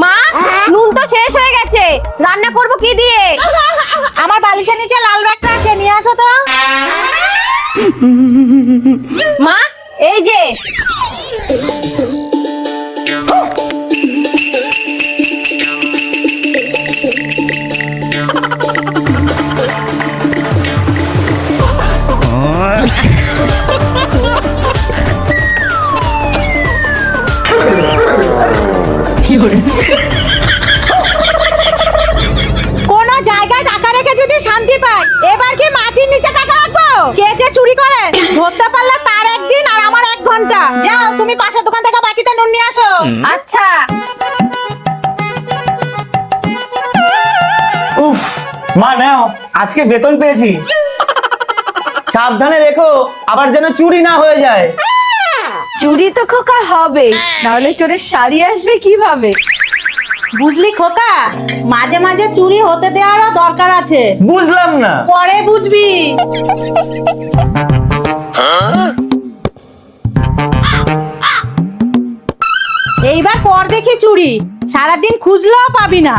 মা, নুন তো শেষ হয়ে গেছে, রান্না করব কি দিয়ে? আমার বালিশের নিচে লাল ব্যাগটা আছে, নিয়ে আসো তো। মা, এই যে। কোন জায়গায় টাকা রেখে যদি শান্তি পায়, এবার কি মাটির নিচে টাকা রাখবো? কে যে চুরি করে ধরতে পারলে তার একদিন আর আমার 1 ঘন্টা। যাও তুমি পাশের দোকান থেকে বাকিতে নুন নিয়ে আসো। আচ্ছা। উফ, মা নাও, আজকে বেতন পেয়েছি। সাবধানে রেখো, আবার যেন চুরি না হয়ে যায়। চুরি তো খোকা হবে, নাহলে চোরের শাড়ি আসবে কিভাবে? বুঝলি খোকা, মাঝে মাঝে চুরি হতে দেওয়ারও দরকার আছে। বুঝলাম না। পরে বুঝবি। এইবার পর দেখি চুরি, সারাদিন খুঁজলেও পাবি না।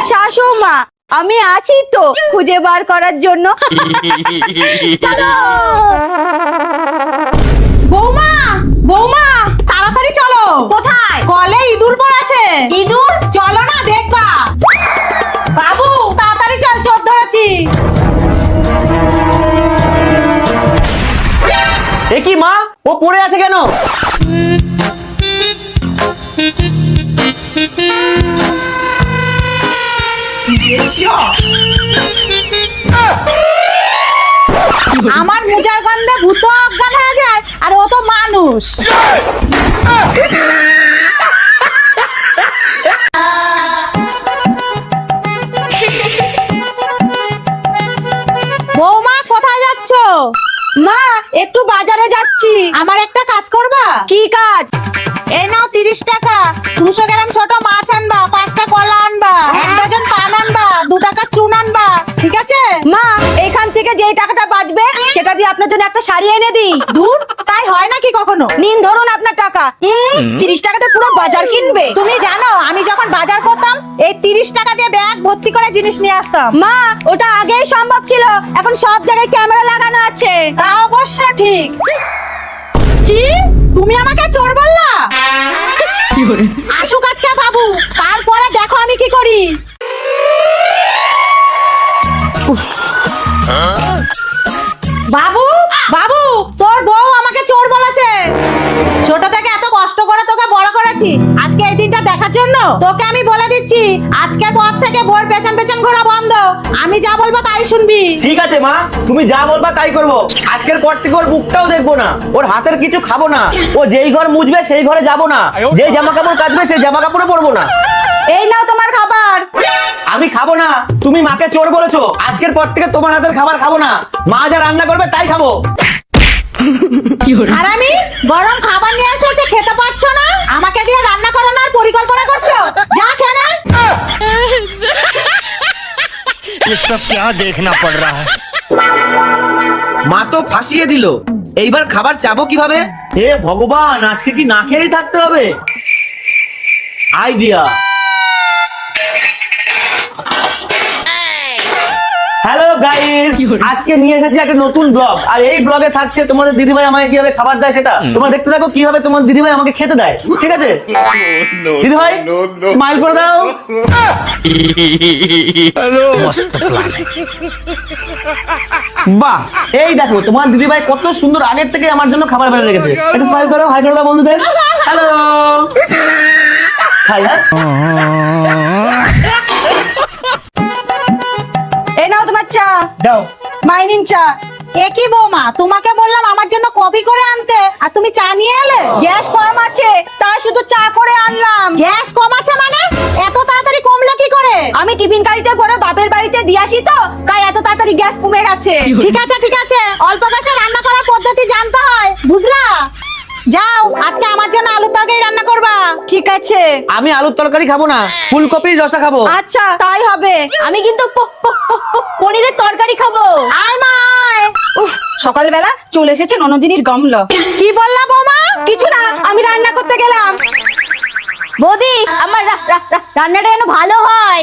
শাশুমা, আমি আছি তো খুঁজে বার করার জন্য। চলো। বৌমা, বৌমা, তাড়াতাড়ি চলো। কোথায়? কলে ইঁদুর পড়েছে। ইঁদুর? চলো না, দেখবা। বাবু তাড়াতাড়ি চল, চোর ধরেছি। এ কি মা, ও পড়ে আছে কেন? আমার মোজার গন্ধে ভূত অজ্ঞান হয়ে যায়, আর ও তো মানুষ। বৌমা কোথায় যাচ্ছো? মা, একটু বাজারে যাচ্ছি। আমার একটা কাজ করবা? কি কাজ? এই নাও 30 টাকা। 200 গ্রাম ছোট মাছ আনবা, 5টা কলা আনবা, 1 ডজন পান আনবা, 2 টাকা চুন আনবা, ঠিক আছে? মা, এইখান থেকে যেই টাকাটা বাঁচবে সেটা দিয়ে আপনার জন্য একটা শাড়ি এনে দিই। দূর, তাই হয় নাকি কখনো? নিন, ধরুন আপনার টাকা। 30 টাকাতে পুরো বাজার কিনবে। তুমি জানো আমি যখন বাজার করতাম এই 30 টাকা দিয়ে ব্যাগ ভর্তি করে জিনিস নিয়ে আসতাম। মা, ওটা আগেই সম্ভব ছিল, এখন সব জায়গায় ক্যামেরা লাগানো আছে। তা অবশ্য ঠিক। কি, তুমি আমাকে চোর বললা? আসুক আজকে বাবু, তারপরে দেখো আমি কি করি। বাবু, বাবু, তোর বউ আমাকে চোর বলেছে। ছোট থেকে এত কষ্ট করে তোকে বড় করেছি, আজকে এই দিনটা দেখার জন্য তোকে আমি বলে দিচ্ছি, আজকের পর থেকে বোর পেছন পেছন ঘোরা বন্ধ। আমি যা বলবো তাই শুনবি। ঠিক আছে মা, তুমি যা বলবা তাই করবো। আজকের পর থেকে ওর মুখটাও দেখবো না, ওর হাতের কিছু খাবো না, ও যেই ঘর মুছবে সেই ঘরে যাবো না, যে জামা কাপড় কাচবে সেই জামা কাপড়ে পরবো না। এই নাও তোমার খাবার। আমি খাবো না, তুমি মাকে চোর বলেছো। আজকের পর থেকে তোমার হাতের খাবার খাবো না, মা যা রান্না করবে তাই খাবো। হারামি, গরম খাবার নিয়ে এসেছে, খেতে পারছো না, আমাকে দিয়ে রান্না করানোর পরিকল্পনা করছো। যা খেয়ে নে। ये सब क्या देखना पड़ रहा है। মা তো ফাঁসিয়ে দিল, এইবার খাবার চাবো কিভাবে? হে ভগবান, আজকে কি না খেয়েই থাকতে হবে? আইডিয়া। হ্যালো গাইস, আজকে নিয়ে এসেছি একটা নতুন ব্লগ। আর এই ব্লগে থাকছে তোমাদের দিদিভাই আমাকে কিভাবে খাবার দেয় সেটা তোমরা দেখতে থাকো, কিভাবে তোমার দিদিভাই আমাকে খেতে দেয়। ঠিক আছে দিদিভাই, স্মাইল করে দাও। मस्त प्लान है। বাহ, এই দেখো তোমার দিদিভাই কত সুন্দর আগের থেকে আমার জন্য খাবার বেড়ে রেখেছে। একটু স্মাইল করো, হাই করে দাও বন্ধুদের। হ্যালো, খাই। হ্যাঁ, এই নাও তোমার চা। দাও। মাইনিন চা। একই বৌমা, তোমাকে বললাম আমার জন্য কফি করে আনতে, আর তুমি চা নিয়ে এলে। গ্যাস কম আছে তাই শুধু চা করে আনলাম। গ্যাস কম আছে মানে? এত তাড়াতাড়ি কমলো কি করে? আমি টিফিন গাড়িতে করে বাপের বাড়িতে দিয়ে আসি তো, তাই এত তাড়াতাড়ি গ্যাস কমে গেছে। ঠিক আছে ঠিক আছে, অল্প গ্যাসে রান্না করার পদ্ধতি জানতে হয়, বুঝলা? যাও, আজকে আমার জন্য আলুর তরকারি রান্না করবা। ঠিক আছে। আমি আলুর তরকারি খাবো না, ফুলকপির রসা খাবো। আচ্ছা তাই হবে। আমি কিন্তু পনিরের তরকারি খাবো। আয় মা আয়। উফ, সকালবেলা চলে এসেছে ননদিনীর গমল। কি বললা বৌমা? কিছু না, আমি রান্না করতে গেলাম। বৌদি আমার রান্নাটা যেন ভালো হয়।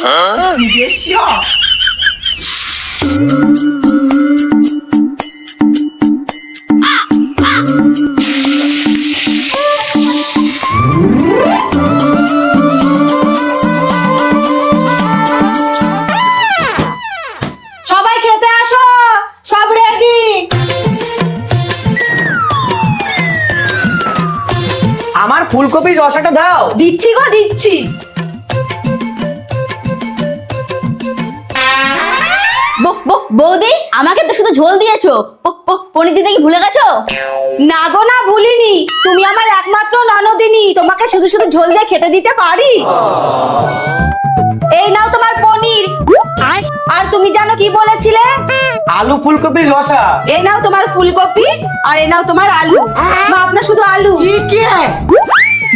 সবাই খেতে আসো, সব রেডি। আমার ফুলকপির রসাটা দাও। দিচ্ছি গো দিচ্ছি। বৌদি আমাকে তো শুধু ঝোল দিয়েছো, পনির দিতে কি ভুলে গেছো? না গো না, ভুলিনি। তুমি আমার একমাত্র ননদিনী, তোমাকে শুধু শুধু ঝোল দিয়ে খেতে দিতে পারি? এই নাও তোমার পনির। আর তুমি জানো কি বলেছিলে? আলু ফুলকপির রসা। এই নাও তোমার ফুলকপি, আর এই নাও তোমার আলু। মা আপনার শুধু আলু।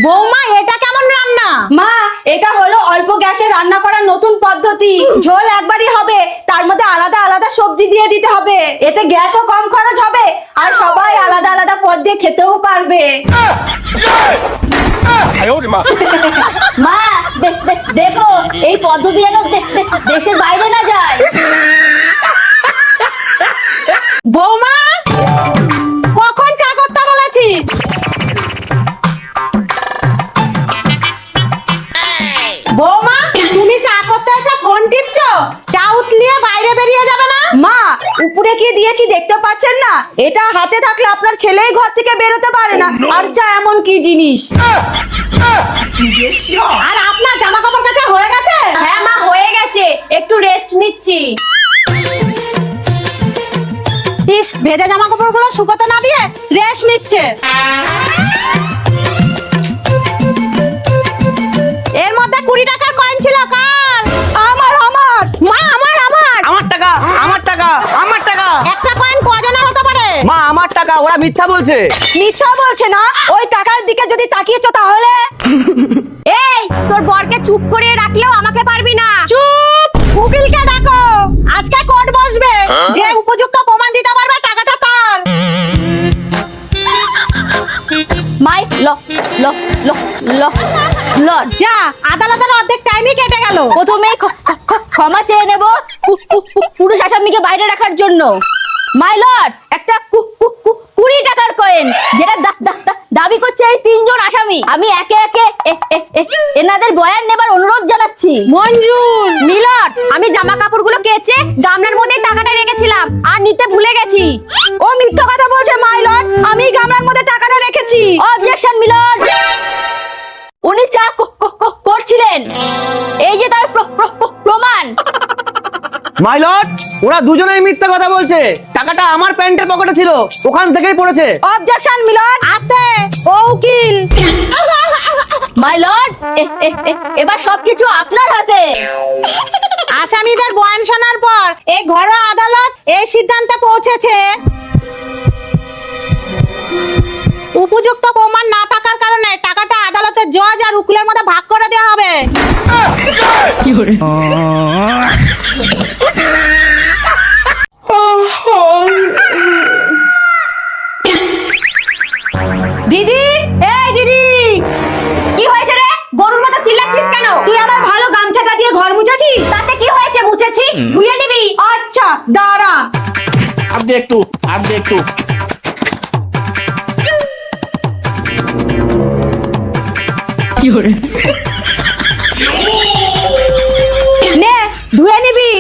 বৌমা এটা কেমন রান্না? মা এটা হলো অল্প গ্যাসে রান্না করার নতুন পদ্ধতি। ঝোল একবারই হবে, তার মধ্যে আলাদা আলাদা সবজি দিয়ে দিতে হবে। এতে গ্যাসও কম খরচ হবে, আর সবাই আলাদা আলাদা পদ দিয়ে খেতেও পারবে। মা দেখো এই পদ্ধতি যেন দেশের বাইরে না যায়। বৌমা কখন চা করতে বলেছি? বৌমা তুমি চা করতে এসে ফোন টিপছো, চা উতলিয়ে বাইরে বেরিয়ে যাবে না? মা উপরে কি দিয়েছি দেখতে পাচ্ছেন না? এটা হাতে থাকলে আপনার ছেলেই ঘর থেকে বেরোতে পারে না। আর চা এমন কি জিনিস? আর আপনার জামা কাপড় কাচা হয়ে গেছে? হ্যাঁ মা হয়ে গেছে, একটু রেস্ট নিচ্ছি। ইস ভেজা জামা কাপড়গুলো শুকোতে না দিয়ে রেস্ট নিচ্ছে। এর মধ্যে 20 টাকার কয়েন ছিল কার? আমার আমার মা আমার আমার টাকা, আমার টাকা, আমার টাকা। একটা কয়েন কজনের হতে পারে? মা আমার টাকা, ওরা মিথ্যা বলছে। মিথ্যা বলছে না, ওই টাকার দিকে যদি তাকিয়েছো তাহলে। এই তোর বরকে চুপ করে রাখলেও আমাকে পারবি না। চুপ! উকিলকে ডাকো, আজকে কোর্ট বসবে। যে উপযুক্ত প্রমাণ দিতে পারবে টাকাটা তার। মাই ল ল ল ল ল যা, আদালতের অর্ধেক টাইমই কেটে গেল। প্রথমে ক্ষমা চেয়ে নেব পুরুষ আসামিকে বাইরে রাখার জন্য। মাই লর্ড, একটা 20 টাকার কয়েন যেটা দাবি করছে এই 3 জন আসামি। আমি একে একে এনাদের বয়ান নেবার অনুরোধ জানাচ্ছি। মঞ্জুর। মিলট, আমি জামা কাপড়গুলো কেচে গামলার মধ্যে টাকাটা রেখেছিলাম আর নিতে ভুলে গেছি। ও মিথ্যা কথা বলছে মাই লর্ড, আমি গামলার মধ্যে টাকাটা রেখেছি। অবজেকশন মিলট। উনি চা করছিলেন, এই যে তার প্রমাণ। মাই লর্ড, ওরা দুজনেই মিথ্যা কথা বলছে। টাকাটা আমার প্যান্টের পকেটে ছিল, ওখান থেকেই পড়েছে। অবজেকশন মিলট। আস্তে ও উকিল। মাই লর্ড, এবার সবকিছু আপনার হাতে। আসামিদের বয়ান শোনার পর এই ঘরোয়া আদালত এই সিদ্ধান্তে পৌঁছেছে উপযুক্ত প্রমাণ না থাকার কারণে টাকাটা আদালতের জজ আর উকিলের মধ্যে ভাগ করে দেওয়া হবে। দিদি, এই দিদি, কি হয়েছে রে? গরুর মতো চিল্লাচ্ছিস কেন? তুই আমার ভালো গামছাটা দিয়ে ঘর মুছেছিস? তাতে কি হয়েছে? মুছেছি, ধুয়ে নিবি। আচ্ছা দাঁড়া। अब देख तू, अब देख तू। নে ধুয়ে নিবি।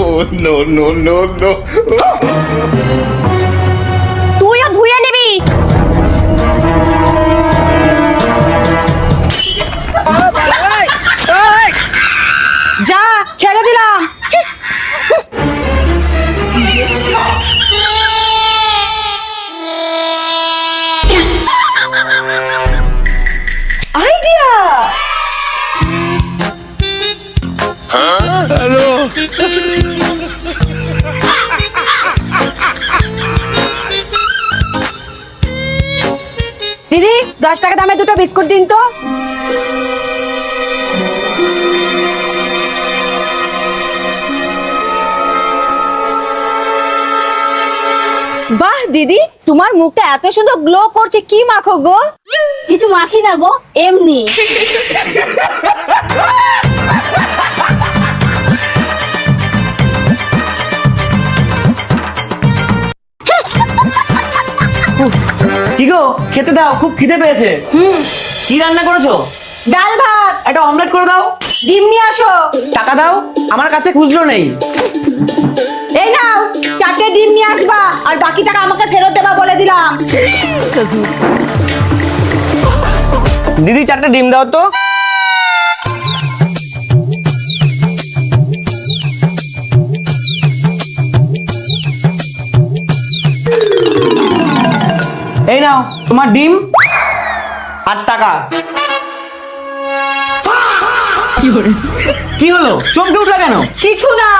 Oh, no, no, no, no. তুইও ধুয়ে নিবি। যা, ছেড়ে দিলাম। আইডিয়া। Hello. দামে দুটো বিস্কুট দিন তো। বাহ দিদি, তোমার মুখটা এত সুন্দর গ্লো করছে, কি মাখো গো? কিছু মাখি না গো, এমনি। কি গো, খেতে দাও, খুব খিদে পেয়েছে। কি রান্না করেছো? ডাল ভাত। একটা অমলেট করে দাও। ডিম নিয়ে আসো। টাকা দাও, আমার কাছে খুচরো নেই। এই নাও, 4টে ডিম নিয়ে আসবা, আর বাকি টাকা আমাকে ফেরত দেবা বলে দিলাম। দিদি 4টে ডিম দাও তো। এই নাও তোমার ডিম আর টাকা। কি হলো, চমকে উঠলা কেন? কিছু না।